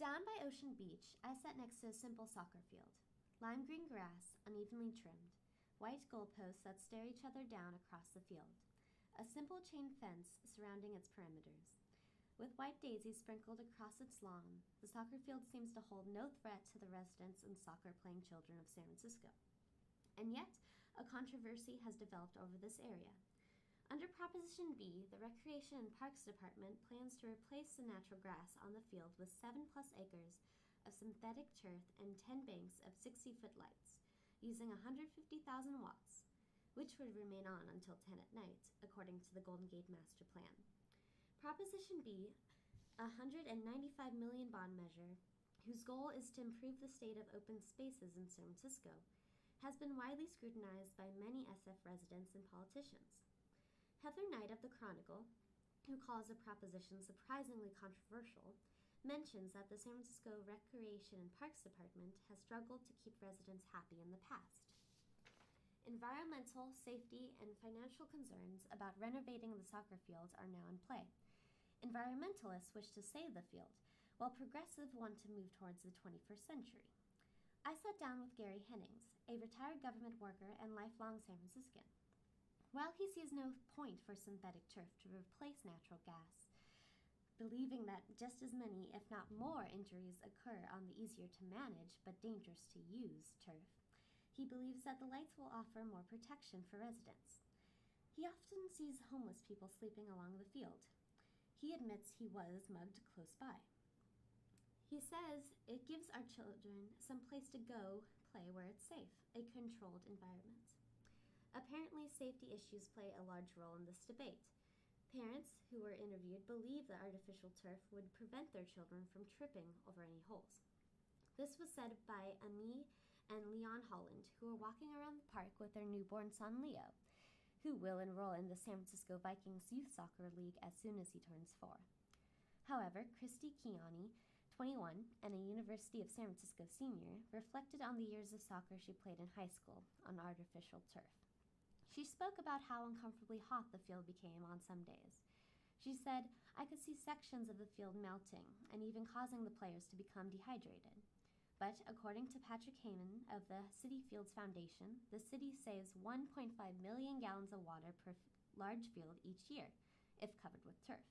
Down by Ocean Beach, I sat next to a simple soccer field. Lime green grass, unevenly trimmed, white goalposts that stare each other down across the field, a simple chain fence surrounding its perimeters. With white daisies sprinkled across its lawn, the soccer field seems to hold no threat to the residents and soccer-playing children of San Francisco. And yet, a controversy has developed over this area. Under Proposition B, the Recreation and Parks Department plans to replace the natural grass on the field with 7+ acres of synthetic turf and 10 banks of 60-foot lights, using 150,000 watts, which would remain on until 10 at night, according to the Golden Gate Master Plan. Proposition B, a $195 million bond measure, whose goal is to improve the state of open spaces in San Francisco, has been widely scrutinized by many SF residents and politicians. Heather Knight of the Chronicle, who calls the proposition surprisingly controversial, mentions that the San Francisco Recreation and Parks Department has struggled to keep residents happy in the past. Environmental, safety, and financial concerns about renovating the soccer fields are now in play. Environmentalists wish to save the field, while progressives want to move towards the 21st century. I sat down with Gary Hennings, a retired government worker and lifelong San Franciscan. While he sees no point for synthetic turf to replace natural gas, believing that just as many, if not more, injuries occur on the easier-to-manage but dangerous-to-use turf, he believes that the lights will offer more protection for residents. He often sees homeless people sleeping along the field. He admits he was mugged close by. He says it gives our children some place to go play where it's safe, a controlled environment. Apparently, safety issues play a large role in this debate. Parents who were interviewed believe that artificial turf would prevent their children from tripping over any holes. This was said by Ami and Leon Holland, who are walking around the park with their newborn son Leo, who will enroll in the San Francisco Vikings Youth Soccer League as soon as he turns 4. However, Christy Kiani, 21, and a University of San Francisco senior, reflected on the years of soccer she played in high school on artificial turf. She spoke about how uncomfortably hot the field became on some days. She said, "I could see sections of the field melting and even causing the players to become dehydrated." But according to Patrick Heyman of the City Fields Foundation, the city saves 1.5 million gallons of water per large field each year, if covered with turf.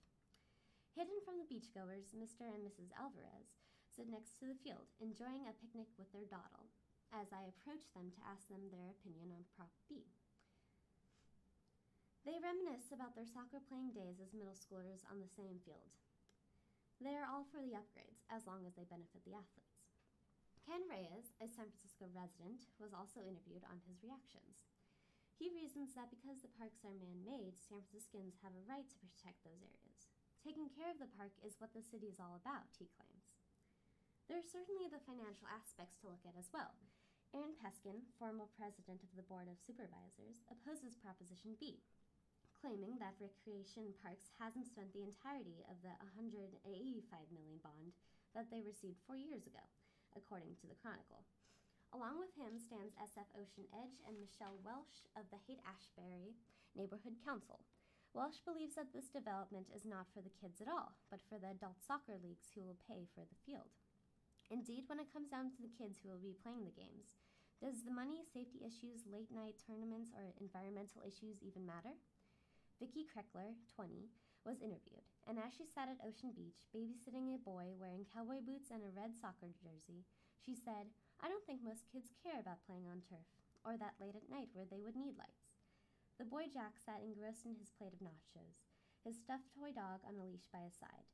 Hidden from the beachgoers, Mr. and Mrs. Alvarez sit next to the field, enjoying a picnic with their dawdle, as I approach them to ask them their opinion on Prop B. They reminisce about their soccer-playing days as middle schoolers on the same field. They are all for the upgrades, as long as they benefit the athletes. Ken Reyes, a San Francisco resident, was also interviewed on his reactions. He reasons that because the parks are man-made, San Franciscans have a right to protect those areas. Taking care of the park is what the city is all about, he claims. There are certainly the financial aspects to look at as well. Aaron Peskin, former president of the Board of Supervisors, opposes Proposition B, claiming that Recreation Parks hasn't spent the entirety of the $185 million bond that they received 4 years ago, according to the Chronicle. Along with him stands SF Ocean Edge and Michelle Welsh of the Haight-Ashbury Neighborhood Council. Welsh believes that this development is not for the kids at all, but for the adult soccer leagues who will pay for the field. Indeed, when it comes down to the kids who will be playing the games, does the money, safety issues, late-night tournaments, or environmental issues even matter? Vicki Kreckler, 20, was interviewed, and as she sat at Ocean Beach, babysitting a boy wearing cowboy boots and a red soccer jersey, she said, "I don't think most kids care about playing on turf, or that late at night where they would need lights." The boy Jack sat engrossed in his plate of nachos, his stuffed toy dog on a leash by his side.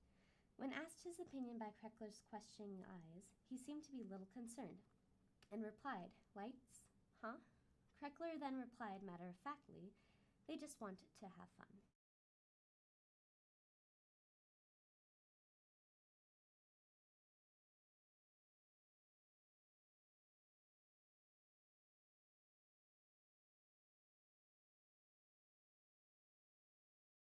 When asked his opinion by Kreckler's questioning eyes, he seemed to be little concerned, and replied, "Lights? Huh?" Kreckler then replied matter-of-factly, "They just want to have fun."